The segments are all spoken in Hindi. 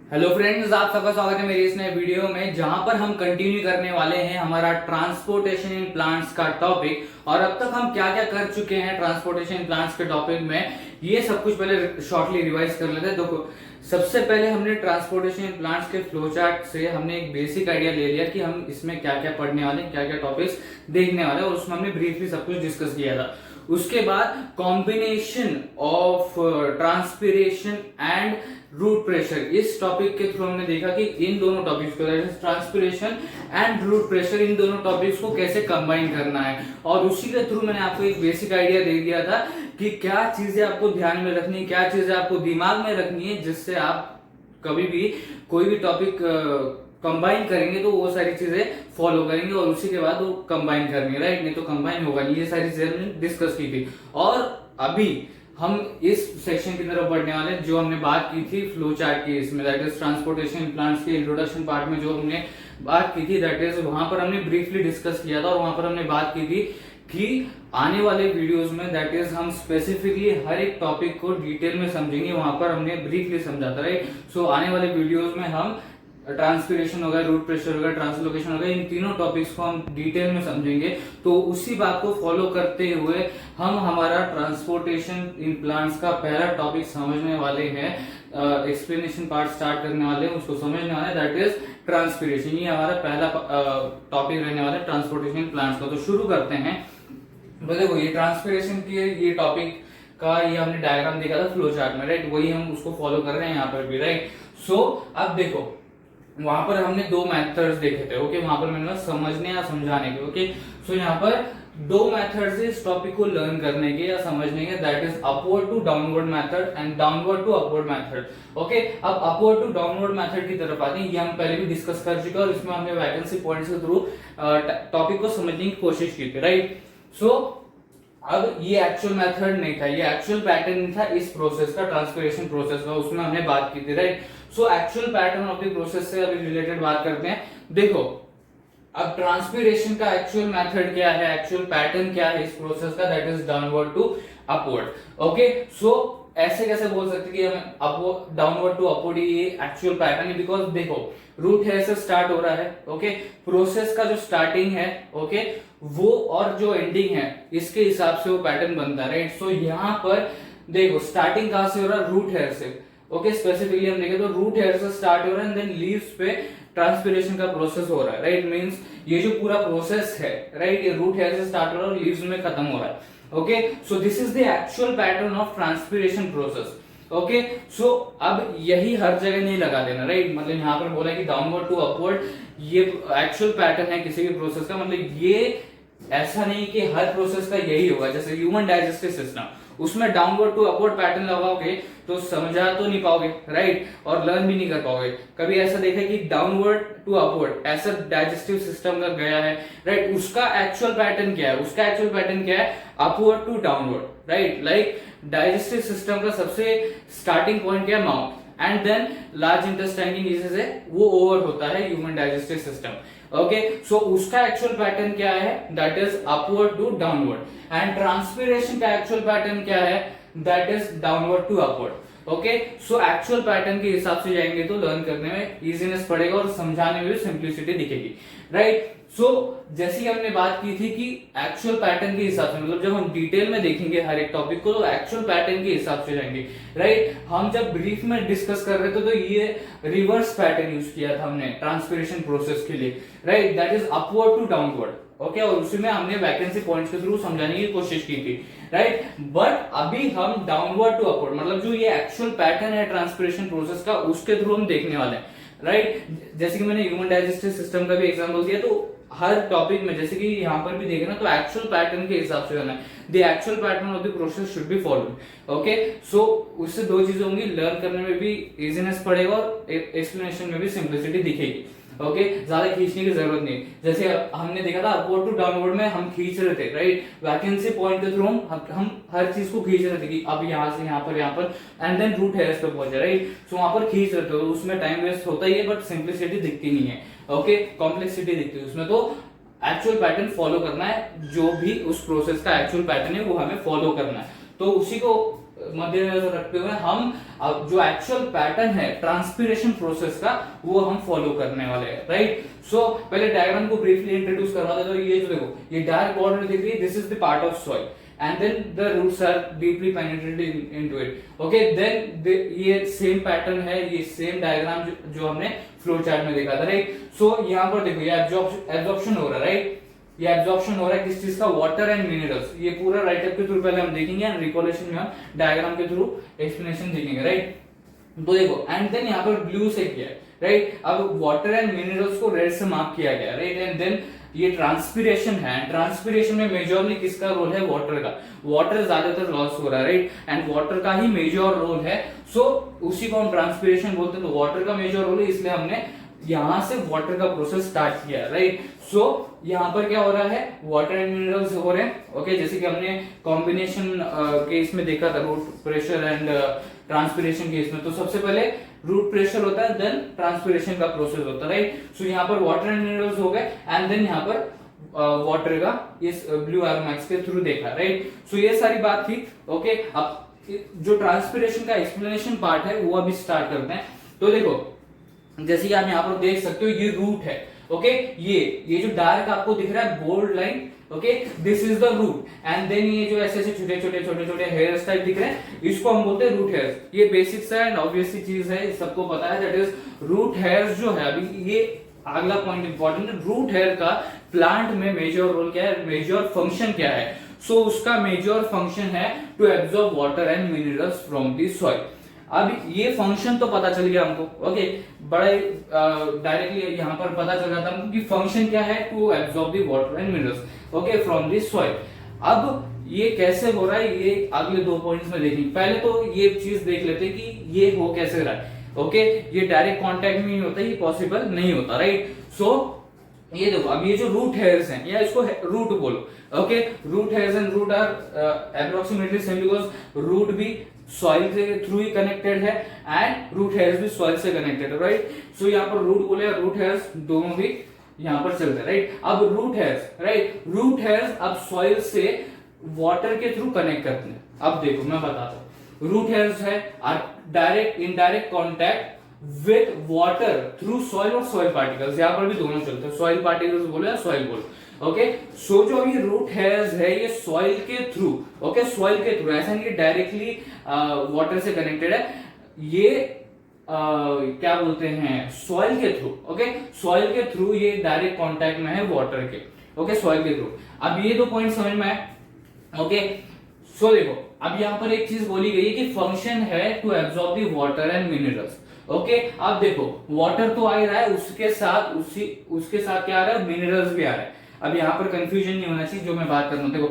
हेलो फ्रेंड्स, आप सबका स्वागत है मेरी इस नए वीडियो में जहां पर हम कंटिन्यू करने वाले हैं हमारा ट्रांसपोर्टेशन इन प्लांट्स का टॉपिक। और अब तक हम क्या क्या कर चुके हैं ट्रांसपोर्टेशन इन प्लांट्स के टॉपिक में, ये सब कुछ पहले शॉर्टली रिवाइज कर लेते हैं। देखो, सबसे पहले हमने ट्रांसपोर्टेशन इन प्लांट्स के फ्लो चार्ट से हमने एक बेसिक आइडिया ले लिया कि हम इसमें क्या क्या पढ़ने वाले हैं, क्या क्या टॉपिक्स देखने वाले हैं, और उसमें हमने ब्रीफली सब कुछ डिस्कस किया था। उसके बाद combination of transpiration and root pressure, इस टॉपिक के थ्रू हमने देखा कि इन दोनों टॉपिक्स को, ट्रांसपिरेशन एंड रूट प्रेशर, इन दोनों टॉपिक्स को कैसे कंबाइन करना है। और उसी के थ्रू मैंने आपको एक बेसिक आइडिया दे दिया था कि क्या चीजें आपको ध्यान में रखनी है, क्या चीजें आपको दिमाग में रखनी है, जिससे आप कभी भी कोई भी टॉपिक कंबाइन करेंगे तो वो सारी चीजें फॉलो करेंगे और उसी के बाद वो कंबाइन करेंगे, राइट। नहीं तो कंबाइन होगा नहीं। ये सारी चीजें हमने डिस्कस की थी। और अभी हम इस सेक्शन की तरफ बढ़ने वाले हैं जो हमने बात की थी फ्लो चार्ट की, इसमें दैट इज ट्रांसपोर्टेशन प्लांट्स के इंट्रोडक्शन पार्ट में जो हमने बात की थी, दैट इज वहां पर हमने ब्रीफली डिस्कस किया था। और वहां पर हमने बात की थी कि आने वाले वीडियोस में दैट इज हम स्पेसिफिकली हर एक टॉपिक को डिटेल में समझेंगे। वहां पर हमने ब्रीफली समझा था, राइट। सो आने वाले वीडियोस में हम ट्रांसपिरेशन होगा, रूट प्रेशर होगा, ट्रांसलोकेशन होगा, इन तीनों टॉपिक्स को हम डिटेल में समझेंगे। तो उसी बात को फॉलो करते हुए हम हमारा ट्रांसपोर्टेशन इन प्लांट्स का पहला टॉपिक समझने वाले हैं, एक्सप्लेनेशन पार्ट स्टार्ट करने वाले हैं, उसको समझने वाले हैं, दैट इज ट्रांसपिरेशन। ये हमारा पहला टॉपिक रहने वाला है ट्रांसपोर्टेशन इन प्लांट्स का। तो शुरू करते हैं। तो देखो, ये ट्रांसपिरेशन की ये टॉपिक का ये हमने डायग्राम देखा था फ्लो चार्ट में, राइट। वही हम उसको फॉलो कर रहे हैं यहाँ पर भी, राइट। सो अब देखो, वहां पर हमने दो मेथड्स देखे थे, ओके। वहां पर मैंने समझने या समझाने के, ओके। सो यहाँ पर दो मेथड्स है इस टॉपिक को लर्न करने के या समझने के, that is upward to downward method and downward to upward method, okay. अब अपवर्ड टू डाउनवर्ड मेथड की तरफ आते हैं। ये हम पहले भी डिस्कस कर चुके हैं और इसमें हमने वैकेंसी पॉइंट्स के थ्रू टॉपिक को समझने की कोशिश की थी, राइट। सो अब ये एक्चुअल मेथड नहीं था, ये एक्चुअल पैटर्न नहीं था इस प्रोसेस का, ट्रांसपिरेशन प्रोसेस का, उसमें हमने बात की थी, right. So actual pattern of the process से अभी रिलेटेड बात करते हैं। देखो, अब ट्रांसपिरेशन का एक्चुअल मेथड क्या है, एक्चुअल पैटर्न क्या है इस प्रोसेस का, that is downward to upward, okay. So ऐसे कैसे बोल सकते कि हम डाउनवर्ड टू अपवर्ड ये एक्चुअल पैटर्न है, बिकॉज देखो, रूट हेयर से स्टार्ट हो रहा है, ओके। प्रोसेस का जो स्टार्टिंग है, ओके, वो और जो एंडिंग है इसके हिसाब से वो पैटर्न बनता है, राइट। सो यहाँ पर देखो, स्टार्टिंग कहां से हो रहा है, रूट हेयर से, ओके। स्पेसिफिकली हम देखें तो रूट हेयर से स्टार्ट हो रहा है, देन लीव्स पे ट्रांसपिरेशन का प्रोसेस हो रहा है, राइट। मींस ये जो पूरा प्रोसेस है, राइट, ये रूट हेयर से स्टार्ट हो रहा है और लीव्स में खत्म हो रहा है, okay. So this is the actual pattern of transpiration process, okay. So अब यही हर जगह नहीं लगा देना, राइट। मतलब यहाँ पर बोला कि डाउनवर्ड टू अपवर्ड ये एक्चुअल पैटर्न है किसी भी प्रोसेस का, मतलब ये ऐसा नहीं कि हर प्रोसेस का यही होगा। जैसे ह्यूमन डाइजेस्टिव सिस्टम, उसमें डाउनवर्ड टू अपवर्ड पैटर्न लगाओगे तो समझा तो नहीं पाओगे, राइट, और लर्न भी नहीं कर पाओगे। कभी ऐसा देखा कि डाउनवर्ड टू अपवर्ड ऐसा डाइजेस्टिव सिस्टम का गया है, राइट, उसका एक्चुअल पैटर्न क्या है, उसका एक्चुअल पैटर्न क्या है, upward to downward, right. Like digestive system का सबसे स्टार्टिंग पॉइंट क्या है, mouth, and then large intestine के नीचे से वो ओवर होता है human digestive system, okay. So उसका एक्चुअल पैटर्न क्या है, that is upward to downward. And transpiration का एक्चुअल पैटर्न क्या है, that is downward to upward, okay. So actual pattern के हिसाब से जाएंगे तो लर्न करने में इजीनेस पड़ेगा और समझाने में भी सिंप्लिसिटी दिखेगी, राइट। सो जैसी हमने बात की थी कि एक्चुअल पैटर्न के हिसाब से, मतलब जब हम डिटेल में देखेंगे हर एक टॉपिक को तो एक्चुअल पैटर्न के हिसाब से जाएंगे, राइट। हम जब ब्रीफ में डिस्कस कर रहे थे तो ये रिवर्स पैटर्न यूज किया था हमने ट्रांसपिरेशन प्रोसेस के लिए, right, that is upward to downward, okay. और उसी में हमने वैकेंसी पॉइंट्स के थ्रू समझाने की कोशिश की थी, राइट। बट अभी हम डाउनवर्ड टू अपवर्ड, मतलब जो ये एक्चुअल पैटर्न है ट्रांसपिरेशन प्रोसेस का, उसके थ्रू हम देखने वाले हैं, राइट। जैसे कि मैंने ह्यूमन डाइजेस्टिव सिस्टम का भी एग्जांपल दिया, तो हर टॉपिक में जैसे कि यहाँ पर भी देखे ना, तो एक्चुअल पैटर्न के हिसाब से करना है, the actual pattern of the process should be followed, okay. So उससे दो चीजें होंगी, लर्न करने में भी इजीनेस पड़ेगा और एक्सप्लेनेशन में भी सिंप्लिसिटी दिखेगी, ओके। ज्यादा खींचने की जरूरत नहीं। जैसे हमने देखा था अपवर्ड टू डाउनवर्ड में हम खींच रहे थे, राइट, वैकेंसी पॉइंट के थ्रू हम हर चीज को खींच रहे थे कि अब यहाँ से यहाँ पर एंड देन रूट हेयर्स पे पहुंचे, राइट। सो वहां पर खींच रहे थे, तो उसमें टाइम वेस्ट होता ही है, बट सिंप्लिसिटी दिखती नहीं है, ओके। कॉम्प्लेक्सिटी दिखती है उसमें। तो एक्चुअल पैटर्न फॉलो करना है, जो भी उस प्रोसेस का एक्चुअल पैटर्न है वो हमें फॉलो करना है। तो उसी को मद्देनजर रखते हुए हम अब जो एक्चुअल पैटर्न है ट्रांसपिरेशन प्रोसेस का वो हम फॉलो करने वाले हैं, राइट। सो पहले डायग्राम को ब्रीफली इंट्रोड्यूस करवा देता हूं। ये जो देखो ये डार्क बॉर्डर दिख रही है, this is the part of soil and then the roots are deeply penetrated into it. Okay, then ये सेम पैटर्न है, ये सेम डायग्राम जो हमने फ्लो चार्ट में देखा था, राइट। सो यहाँ पर देखो ये एब्जॉर्प्शन हो रहा है, राइट। ये एब्जॉर्प्शन हो रहा है किस चीज का, वाटर एंड मिनरल्स। ये पूरा राइटअप के थ्रू पहले हम देखेंगे एंड रिकॉलेक्शन में हम डायग्राम के थ्रू एक्सप्लेनेशन देखेंगे, राइट। तो देखो एंड देन यहाँ पर ब्लू से किया है, राइट। अब वाटर एंड मिनरल्स को रेड से मार्क किया गया, राइट। एंड देन ये ट्रांसपिरेशन है, ट्रांसपिरेशन में मेजरली किसका रोल है, वाटर का। वाटर ज्यादातर लॉस हो रहा है, राइट। एंड वाटर का ही मेजर रोल है, सो उसी को हम ट्रांसपिरेशन बोलते हैं। तो वाटर का मेजर रोल है, इसलिए हमने यहां से वाटर का प्रोसेस स्टार्ट किया, राइट। सो यहाँ पर क्या हो रहा है, वाटर एंड मिनरल्स हो रहे हैं, ओके। जैसे कि हमने कॉम्बिनेशन केस में देखा था, root pressure and transpiration case में। तो सबसे पहले रूट प्रेशर होता है, देन ट्रांसपिरेशन का प्रोसेस होता है, राइट। सो यहाँ पर वाटर एंड मिनरल्स हो गए एंड देन यहाँ पर वाटर का इस ब्लू एरो मार्क्स के थ्रू देखा, राइट। सो ये सारी बात थी, ओके। अब जो ट्रांसपिरेशन का एक्सप्लेनेशन पार्ट है वो अभी स्टार्ट करते हैं। तो देखो जैसे कि आप यहाँ पर देख सकते हो ये रूट है, ओके। ये जो डार्क आपको दिख रहा है bold line, okay, this is the root. And then ये जो ऐसे छोटे छोटे हेयर्स टाइप दिख रहे हैं, इसको हम बोलते हैं रूट हेयर्स। ये बेसिक सा एंड ऑब्वियस सी चीज है, सबको पता है, दैट इज रूट हेयर्स जो है। अभी ये अगला पॉइंट इंपॉर्टेंट है, रूट हेयर का प्लांट में मेजर रोल क्या है, मेजर फंक्शन क्या है। सो उसका मेजर फंक्शन है to absorb water and minerals from the soil. अब ये फंक्शन तो पता चल गया हमको, ओके। बड़े डायरेक्टली यहाँ पर पता चल जाता है हमको कि फंक्शन क्या है, to absorb the water and minerals, okay, from the soil. अब ये कैसे हो रहा है, ये अगले 2 पॉइंट्स में देखेंगे। पहले तो ये चीज देख लेते हैं कि ये हो कैसे रहा है, ओके। ये डायरेक्ट कॉन्टेक्ट में नहीं होता, ये पॉसिबल नहीं होता, राइट। सो ये देखो अब ये जो रूट हेयर्स हैं, या इसको रूट बोलो, ओके। Root hairs and root are approximately same, because root भी सॉइल के थ्रू ही कनेक्टेड है एंड रूट हेयर्स भी सॉइल से कनेक्टेड है, राइट। सो यहाँ पर रूट बोले, रूट हेयर्स दोनों भी यहाँ पर चलते हैं, राइट। अब root hairs, right, root hairs अब सॉइल से वाटर के थ्रू कनेक्ट करते हैं। अब देखो मैं बताता हूँ, रूट हेयर्स है are direct indirect contact with water through soil और सॉइल पार्टिकल्स। यहाँ पर भी दोनों चलते हैं, सॉइल पार्टिकल्स बोलो या सॉइल बोलो, ओके। सो जो ये रूट हेयर्स है ये सॉइल के थ्रू, ओके, सॉइल के थ्रू, ऐसा नहीं डायरेक्टली वाटर से कनेक्टेड है, ये क्या बोलते हैं, सॉइल के थ्रू, ओके। सॉइल के थ्रू ये डायरेक्ट कांटेक्ट में है वाटर के, ओके, सॉइल के थ्रू। अब ये 2 पॉइंट समझ में आए, ओके। सो देखो अब यहाँ पर एक चीज बोली गई है कि फंक्शन है to absorb the water and minerals, okay. अब देखो वाटर तो आ ही रहा है, उसके साथ क्या आ रहा है, मिनरल्स भी आ रहा है। अब यहाँ पर कंफ्यूजन नहीं होना चाहिए जो मैं बात कर रहा हूँ। देखो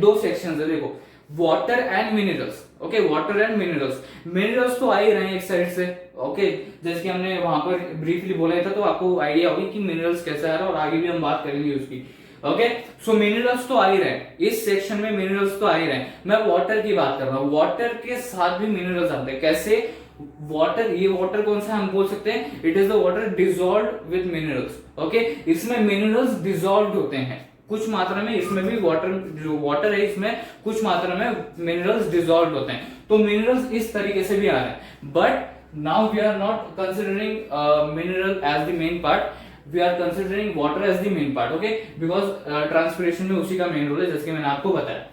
2 सेक्शंस है, देखो water and minerals, okay. Water and minerals तो आ ही रहे हैं एक साइड से, ओके। जैसे कि हमने वहां पर ब्रीफली बोला था, तो आपको आइडिया होगी कि मिनरल्स कैसे आ रहा है, और आगे भी हम बात करेंगे उसकी, ओके। सो मिनरल्स तो आ ही रहे हैं इस सेक्शन में, मिनरल्स तो आ ही रहे हैं। मैं वाटर की बात कर रहा हूँ, वाटर के साथ भी मिनरल्स आते हैं। कैसे, वाटर, ये वाटर कौन सा हम बोल सकते हैं, it is the water dissolved with minerals, okay. इसमें मिनरल्स डिसॉल्व्ड होते हैं कुछ मात्रा में, इसमें भी वाटर, जो वाटर है इसमें कुछ मात्रा में मिनरल्स डिसॉल्व्ड होते हैं। तो मिनरल्स इस तरीके से भी आ रहे हैं, but now we are not considering mineral as the main part, we are considering water as the main part, okay. Because transpiration में उसी का मेन रोल है, जैसे कि मैंने आपको बताया,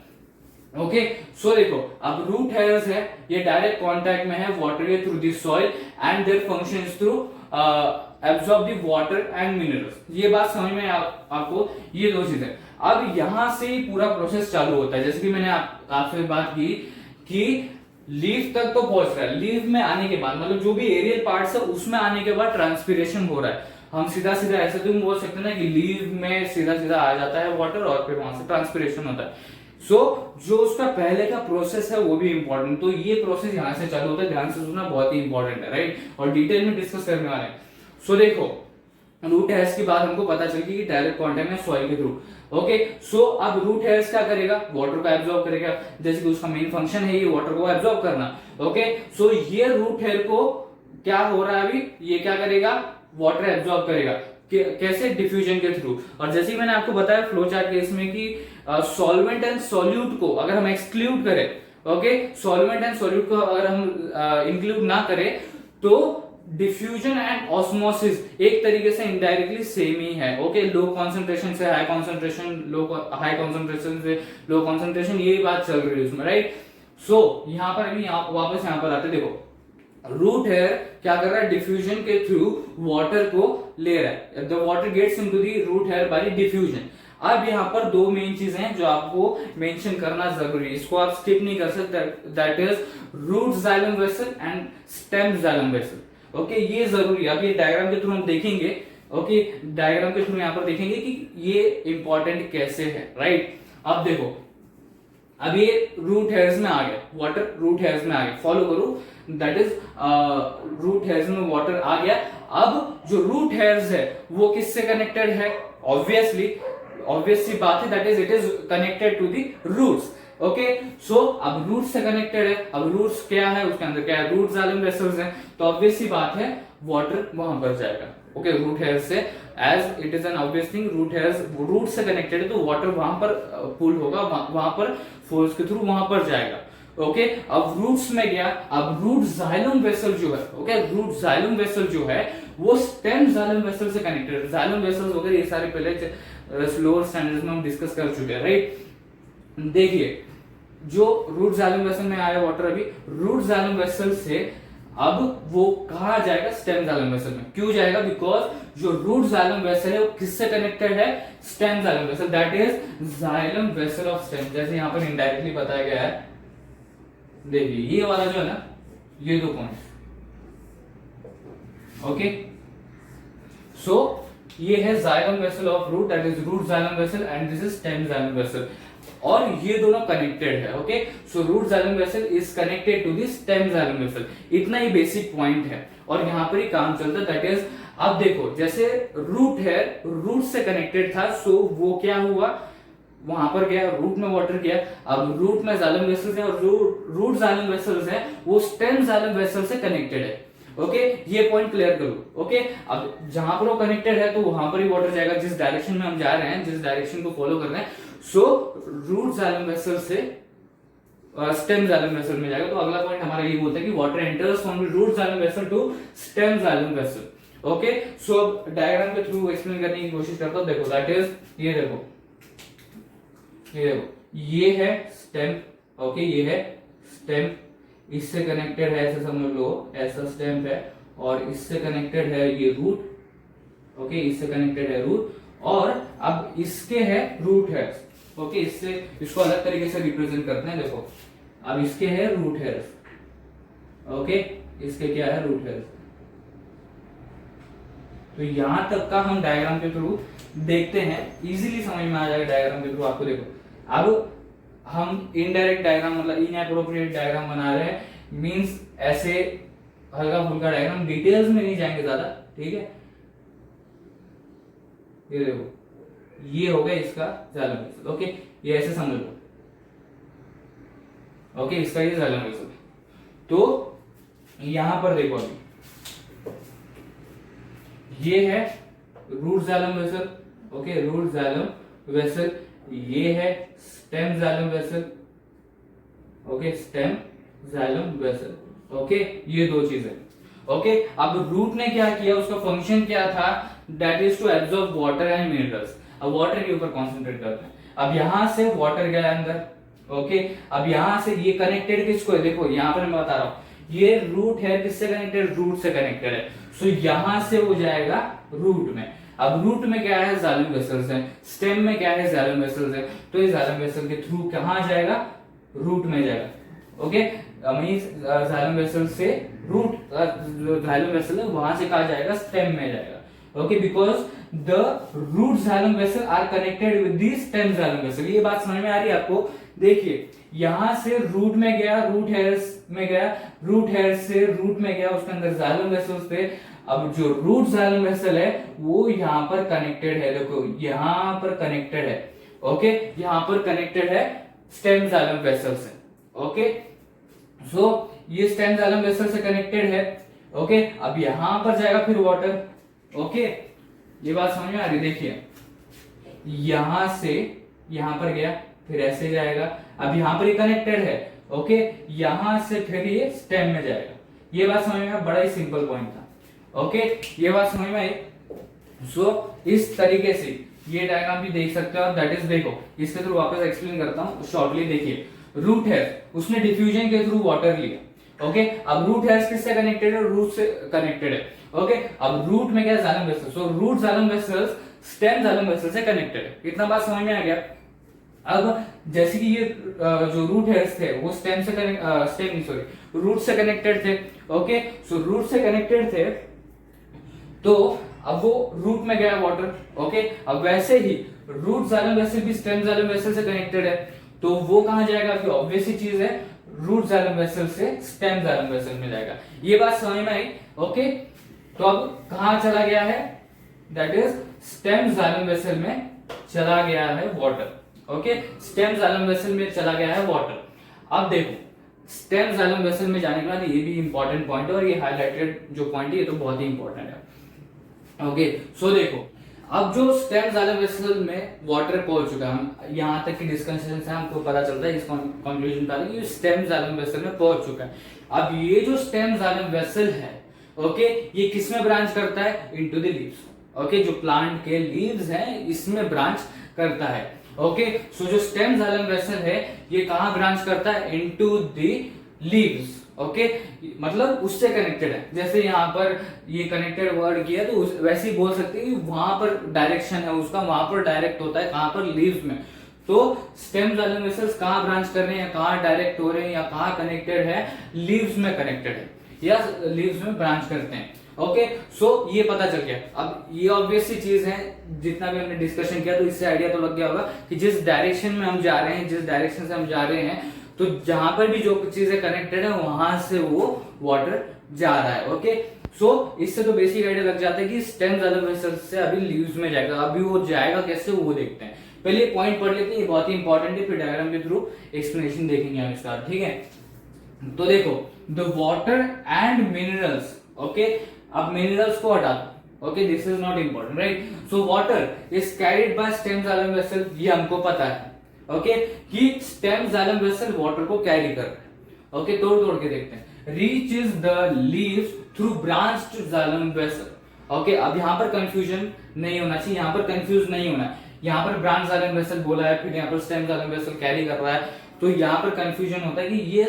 ओके। सो देखो अब रूट हेयर्स है, ये डायरेक्ट कांटेक्ट में है वाटर के through the soil and their function is through absorb the water and minerals. ये बात समझ में आपको, ये 2 चीजें। अब यहां से ही पूरा प्रोसेस चालू होता है, जैसे कि मैंने आपसे बात की कि लीफ तक तो पहुंच रहा है, लीफ में आने के बाद, मतलब जो भी एरियल पार्ट्स है उसमें आने के बाद ट्रांसपिरेशन हो रहा है। हम सीधा ऐसे तुम बोल सकते हैं ना कि लीफ में सीधा आ जाता है वाटर और फिर वहां से ट्रांसपिरेशन होता है। सो जो उसका पहले का प्रोसेस है वो भी इंपॉर्टेंट, तो ये प्रोसेस यहां से चालू होता है, ध्यान से सुनना, बहुत ही इंपॉर्टेंट है, राइट। और डिटेल में डिस्कस करने वाले हैं। सो देखो रूट हेयर्स की बात हमको पता चल गई कि डायरेक्ट कांटेक्ट में सॉइल के थ्रू, ओके। सो अब रूट हेयर्स क्या करेगा, वाटर को एब्जॉर्ब करेगा, जैसे कि उसका मेन फंक्शन है ये वाटर को एब्जॉर्ब करना, ओके। सो ये रूट हेयर को क्या हो रहा है अभी, ये क्या करेगा, वाटर एब्जॉर्ब करेगा, कैसे, डिफ्यूजन के थ्रू। और जैसे ही मैंने आपको बताया फ्लो चार्ट केस में कि सॉल्वेंट एंड सॉल्यूट को अगर हम एक्सक्लूड करें, ओके, सॉल्वेंट एंड सॉल्यूट को अगर हम इंक्लूड ना करें तो डिफ्यूजन एंड ऑस्मोसिस एक तरीके से इनडायरेक्टली सेम ही है। ओके, लो कॉन्सेंट्रेशन से हाई कॉन्सेंट्रेशन, हाई कॉन्सेंट्रेशन से लो कॉन्सेंट्रेशन, यही बात चल रही है उसमें, राइट। सो यहां पर अभी वापस यहां पर आते, देखो रूट हेयर क्या कर रहा है, डिफ्यूजन के थ्रू वाटर को ले रहा है, the water gets into the root hair by diffusion. अब यहाँ पर दो मेन चीजें हैं जो आपको मेंशन करना जरूरी है, इसको आप स्किप नहीं कर सकते, that is root xylem vessel and stem xylem vessel. Okay, ये जरूरी है। अब ये डायग्राम के थ्रू हम देखेंगे, ओके, डायग्राम के थ्रू यहाँ पर देखेंगे कि ये इंपॉर्टेंट कैसे है, राइट। अब देखो, अब ये रूट हेयर्स में आ गया, वाटर रूट हेयर्स में आ गया, फॉलो करो, दैट इज रूट हेयर्स में वाटर आ गया। अब जो रूट हेयर्स है वो किससे कनेक्टेड है, ऑब्वियस सी बात है, that is it is connected to the roots. Okay, so अब रूट से कनेक्टेड है, अब रूट्स क्या है, उसके अंदर क्या है, रूट जाइलम वेसल्स हैं, तो ऑब्वियस सी बात है वाटर वहां पर जाएगा। ओके, रूट हेयर से, as it is an obvious thing, root hairs root से कनेक्टेड है तो वाटर वहां पर पुल होगा, वहां पर फोर्स के थ्रू वहां पर जाएगा। ओके, अब रूट्स में गया, अब रूट जाइलम वेसल जो है, ओके, रूट जाइलम वेसल जो है वो स्टेम जाइलम वेसल से कनेक्टेड है। जाइलम वेसल्स वगैरह ये सारे पहले स्लोअर स्टैंडर्ड्स में हम डिस्कस कर चुके हैं, राइट। देखिए, जो रूट जाइलम वेसल में आया वाटर, अभी रूट जाइलम वेसल से अब वो कहा जाएगा, स्टेम जाइलम वेसल में। क्यों जाएगा, बिकॉज जो रूट जाइलम वेसल है वो किससे कनेक्टेड है, stem xylem vessel, that is xylem vessel of stem. जैसे यहां पर इनडायरेक्टली बताया गया है, देखिए ये वाला जो है ना, ये दो पॉइंट, ओके, सो ये है xylem vessel of root, that is root xylem vessel, and this is stem xylem vessel, और ये दोनों कनेक्टेड है। Okay, so root xylem vessel is connected to the stem xylem vessel. इतना ही बेसिक पॉइंट है और यहां पर ही काम चलता है, दैट इज, अब देखो जैसे रूट है, रूट से कनेक्टेड था, सो वो क्या हुआ, वहां पर गया, रूट में वाटर गया, अब रूट में जाइलम वेसल्स हैं और जो रूट जाइलम वेसल्स हैं वो स्टेम जाइलम वेसल से कनेक्टेड है। ओके, ये पॉइंट क्लियर करो। ओके, अब जहां पर वो कनेक्टेड है तो वहां पर ही वाटर जाएगा, जिस डायरेक्शन में हम जा रहे हैं, जिस डायरेक्शन को फॉलो कर रहे हैं, सो रूट जाइलम वेसल से स्टेम जाइलम वेसल में जाएगा। तो अगला पॉइंट हमारा ये बोलता है कि water enters from root xylem vessel to stem xylem vessel. Okay, so diagram के थ्रू एक्सप्लेन करने की कोशिश करता हूं। देखो, दैट इज, ये देखो, ये है स्टेम, ओके, ये है स्टेम, इससे कनेक्टेड है, ऐसे समझ लो, ऐसा स्टेम है, और इससे कनेक्टेड है ये रूट, ओके, इससे कनेक्टेड है रूट, और अब इसके है रूट है, ओके, इससे इसको अलग तरीके से रिप्रेजेंट करते हैं। देखो, अब इसके है रूट है, ओके, इसके क्या है, रूट है। तो यहां तक का हम डायग्राम के थ्रू देखते हैं, इजीली समझ में आ जाएगा डायग्राम के थ्रू आपको। देखो, अब हम इनडायरेक्ट डायग्राम, मतलब इनएप्रोप्रिएट डायग्राम बना रहे हैं, मींस ऐसे हल्का फुल्का डायग्राम, डिटेल्स में नहीं जाएंगे ज्यादा, ठीक है। ये देखो, ये हो गया इसका जाइलम वेसल, ओके, ये ऐसे समझ लो, ओके, इसका ये जाइलम वेसल। तो यहां पर देखो, अभी ये है root xylem vessel, okay, root xylem vessel, ये है stem xylem vessel, okay, stem xylem vessel, okay, ये दो चीजें, ओके। अब रूट ने क्या किया, उसका फंक्शन क्या था, that is to absorb water and minerals. अब वाटर के ऊपर कॉन्सेंट्रेट करते हैं। अब यहां से वाटर गया अंदर, ओके, अब यहां से ये कनेक्टेड किसको है, देखो यहां पर मैं बता रहा हूं, ये रूट है, किससे कनेक्टेड, रूट से कनेक्टेड है, सो यहां से वो जाएगा रूट में। अब रूट में क्या है, जाइलम वेसल्स है, स्टेम में क्या है, जाइलम वेसल्स है, तो ये जाइलम वेसल के थ्रू कहां जाएगा, रूट में जाएगा। ओके, जाइलम वेसल से रूट, जाइलम वेसल है वहां से कहा जाएगा, स्टेम में जाएगा। Okay, because the root xylem vessel are connected with the stem xylem vessel. ये बात समझ में आ रही है आपको। देखिए, यहां से रूट में गया, रूट हेयर्स में गया, रूट हेयर्स से रूट में गया, उसके अंदर जाइलम वेसल्स थे। अब जो रूट जाइलम वेसल है वो यहां पर कनेक्टेड है, देखो यहां पर कनेक्टेड है, ओके, यहां पर कनेक्टेड है स्टेम जाइलम वेसल से। ओके, सो ये स्टेम जाइलम वेसल से कनेक्टेड है, ओके। अब यहां पर जाएगा फिर वाटर, ओके, ये बात समझ में आ रही, देखिए यहां से यहां पर गया, फिर ऐसे जाएगा, अब यहां पर ही कनेक्टेड है, ओके, यहां से फिर ये स्टेम में जाएगा। ये बात समझ में आया? बड़ा ही सिंपल पॉइंट था। ओके, ये बात समझ में आई? सो इस तरीके से ये डायग्राम भी देख सकते हो आप। दैट इज, देखो इसके थ्रू वापस एक्सप्लेन करता हूं शॉर्टली। देखिए रूट है, उसने डिफ्यूजन के थ्रू वाटर लिया। ओके, अब रूट हेयर्स किससे कनेक्टेड है? रूट से कनेक्टेड है। ओके, अब रूट में क्या है? Xylem vessel. So root xylem vessels stem xylem vessel से कनेक्टेड है। इतना बात समझ में आ गया? अब जैसे कि ये जो रूट हेयर्स थे वो स्टेम से रूट से कनेक्टेड थे। ओके, सो रूट से कनेक्टेड थे, तो अब वो रूट में गया वाटर। ओके, अब वैसे ही रूट जाइलम वेसल भी स्टेम जाइलम वेसल से कनेक्टेड है, तो वो कहां जाएगा? फिर ऑब्वियस ही चीज है, रूट जाइलम वेसल से स्टेम जाइलम वेसल में जाएगा। ये बात समझ में आई? ओके, तो अब कहां चला गया है? That is stem xylem vessel में चला गया है water. Okay, stem xylem vessel में चला गया है वाटर। अब देखो स्टेम जाइलम वेसल में जाने के बाद ये भी इंपॉर्टेंट पॉइंट है, और ये हाईलाइटेड जो पॉइंट है ये तो बहुत ही इंपॉर्टेंट है। ओके, सो देखो अब जो स्टेम जाइलम वेसल में वाटर पहुंच चुका है, हम यहां तक की डिस्कशन से हमको पता चलता है, इस कंक्लूजन पर कि स्टेम जाइलम वेसल में पहुंच चुका है। अब ये जो स्टेम जाइलम वेसल है, ओके, ये किस में ब्रांच करता है? Into the leaves. ओके, जो प्लांट के लीव्स हैं इसमें ब्रांच करता है। ओके, सो जो स्टेम जाइलम वेसल है ये कहां ब्रांच करता है? Into the leaves. ओके, मतलब उससे कनेक्टेड है। जैसे यहाँ पर ये कनेक्टेड वर्ड किया तो वैसे ही बोल सकते हैं कि वहां पर डायरेक्शन है उसका, वहां पर डायरेक्ट होता है, कहां पर? लीव्स में। तो स्टेम जाइलम वेसल्स कहां ब्रांच कर रहे हैं, कहां डायरेक्ट हो रहे हैं, या कहां कनेक्टेड है? लीव्स में कनेक्टेड है, या लीव्स में ब्रांच करते हैं। ओके, सो ये पता चल गया। अब ये ऑब्वियस सी चीज है, जितना भी हमने डिस्कशन किया तो इससे आइडिया तो लग गया होगा कि जिस डायरेक्शन में हम जा रहे हैं, जिस डायरेक्शन से हम जा रहे हैं, तो जहां पर भी जो चीजें कनेक्टेड है वहां से वो वाटर जा रहा है। ओके, सो इससे तो बेसिक आइडिया लग जाता है कि स्टेम जाइलम वेसल से अभी लीव्स में जाएगा। अभी वो जाएगा कैसे वो देखते हैं। पहले ये पॉइंट पढ़ लेते हैं, ये बहुत ही इंपॉर्टेंट है, फिर डायग्राम के थ्रू एक्सप्लेनेशन देखेंगे हम इसका। ठीक है, तो देखो the water and minerals. Okay, अब मिनरल्स को हटा दो। Okay, this is not important, right? So water is carried by stem xylem vessel, ये हमको पता है। ओके, कि स्टेम जाइलम वेसल वाटर को कैरी कर रहा है। ओके, तोड़ के देखते हैं। Reach is the leaves through branched xylem vessel. Okay, अब यहां पर कंफ्यूजन नहीं होना चाहिए, यहां पर कंफ्यूज नहीं होना है। यहां पर ब्रांच जाइलम वेसल बोला है, फिर यहां पर स्टेम जाइलम वेसल कैरी कर रहा है, तो यहां पर कंफ्यूजन होता है कि ये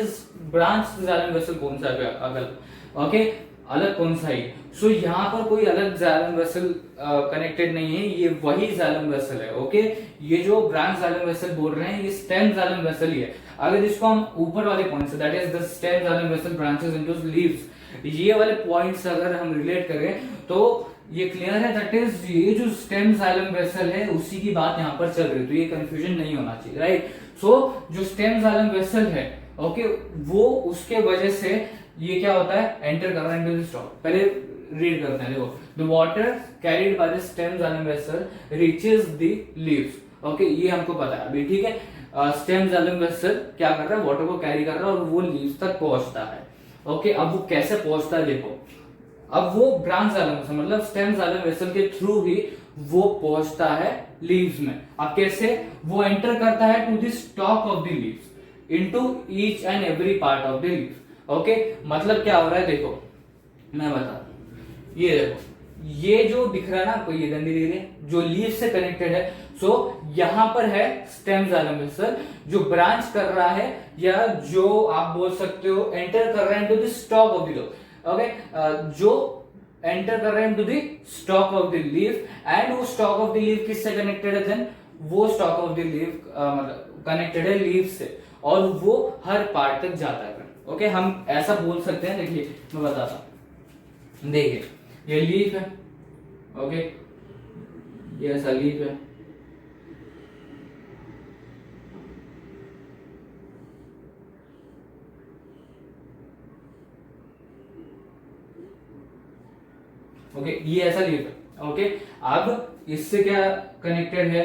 ब्रांच जाइलम वेसल कौन सा है अगल। ओके, अलग कौन सा है? सो यहाँ पर कोई अलग जाइलम वेसल कनेक्टेड नहीं है, ये वही जाइलम वेसल है। ओके, ये जो ब्रांच जाइलम वेसल बोल रहे हैं ये स्टेम जाइलम वेसल ही है। अगर इसको हम ऊपर वाले पॉइंट से, that is the stem xylem vessel branches into leaves, ये वाले पॉइंट्स अगर हम रिलेट करें तो ये क्लियर है। दैट इज ये जो स्टेम जाइलम वेसल है उसी की बात यहाँ पर चल रही है, तो ये कंफ्यूजन नहीं होना चाहिए, राइट? सो जो स्टेम जाइलम वेसल है, ओके, वो उसके वजह से ये क्या होता है? एंटर कर रहा है इनटू द स्टॉक। पहले रीड करते हैं, देखो the water carried by the stem xylem vessel reaches the leaves. Okay, ये हमको पता है अभी, ठीक है? स्टेम जाइलम वेसल क्या कर रहा है? वाटर को कैरी कर रहा है और वो लीव्स तक पहुंचता है। ओके, अब वो कैसे पहुंचता है देखो। अब वो ब्रांच जाइलम वेसल मतलब स्टेम जाइलम वेसल के थ्रू ही वो पहुंचता है लीव्स में। अब कैसे? वो एंटर करता है to the stalk of the leaves into each and every part of the leaves. Okay, मतलब क्या हो रहा है देखो, मैं बता दूं। ये देखो, ये जो दिख रहा है ना आपको, ये डंडी दिख रही है जो लीव से कनेक्टेड है। सो यहां पर है स्टेम जाइलम वेसल जो ब्रांच कर रहा है, या जो आप बोल सकते हो एंटर कर रहा है into the stalk of the leave. Okay, जो एंटर कर रहे हैं into the stalk of the leave, and वो स्टॉक ऑफ द लीव किससे कनेक्टेड है? देन वो स्टॉक ऑफ द लीव मतलब कनेक्टेड है लीव से, और वो हर पार्ट तक जाता है। ओके, हम ऐसा बोल सकते हैं, देखिए मैं बताता हूं। देखिए ये लीफ है, ओके, ये ऐसा लीफ है, ओके, ये ऐसा लीफ है। ओके, अब इससे क्या कनेक्टेड है?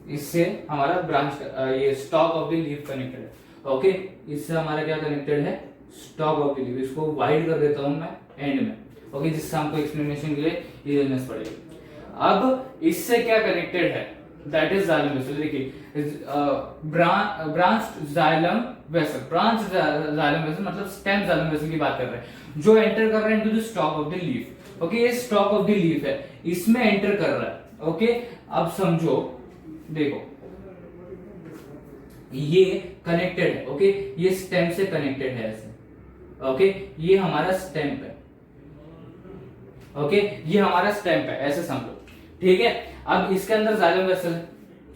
इससे हमारा ब्रांच ये stock of the leaf connected है। ओके, इससे हमारा क्या कनेक्टेड है? Stock of the leaf. इसको वाइड कर देता हूं मैं एंड में। ओके, जिससे हमको एक्सप्लेनेशन के लिए इजीनेस पड़ेगी। अब इससे क्या कनेक्टेड है? That is xylem vessel. देखिए branch xylem vessel, branch xylem vessel मतलब स्टेम जाइलम वेसल की बात कर रहे हैं, जो एंटर कर रहे हैं into the stalk of the leaf. Okay, ये स्टॉक ऑफ द लीफ है, इसमें एंटर कर रहा है। ओके, अब समझो, देखो ये कनेक्टेड है। ओके, ये स्टेम से कनेक्टेड है ऐसे। ओके, ये हमारा स्टेम है। ओके, ये हमारा स्टेम है, ऐसे समझो। ठीक है, अब इसके अंदर जाइलम वेसल है।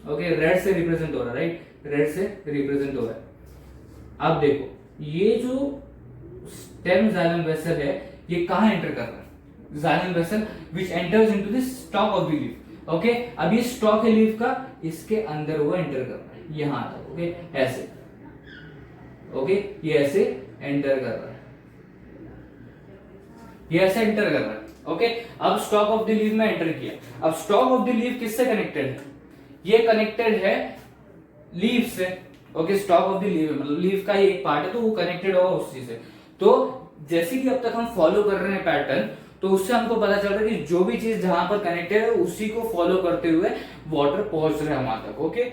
ओके, रेड से रिप्रेजेंट हो रहा है, राइट, रेड से रिप्रेजेंट हो रहा है। अब देखो, ये जो स्टेम जाइलम वेसल है, ये कहां एंटर कर रहा है? Xylem vessel which enters into the stalk of the leaf. Okay, अब ये स्टॉक है लीफ का, इसके अंदर वो एंटर कर रहा है यहां तक। ओके, ऐसे। ओके, ये ऐसे एंटर कर रहा है, ये ऐसे एंटर कर रहा है। ओके, अब स्टॉक ऑफ द लीफ में एंटर किया। अब स्टॉक ऑफ द लीफ किससे कनेक्टेड है? ये कनेक्टेड है लीफ से। Okay, stock of the leaf मतलब लीफ का ही एक पार्ट है, तो वो कनेक्टेड होगा उसी से। तो जैसे कि अब तक हम फॉलो कर रहे हैं पैटर्न, तो उससे हमको पता चल रहा है कि जो भी चीज जहां पर कनेक्टेड है उसी को फॉलो करते हुए वाटर पहुंच रहा है वहां तक। ओके,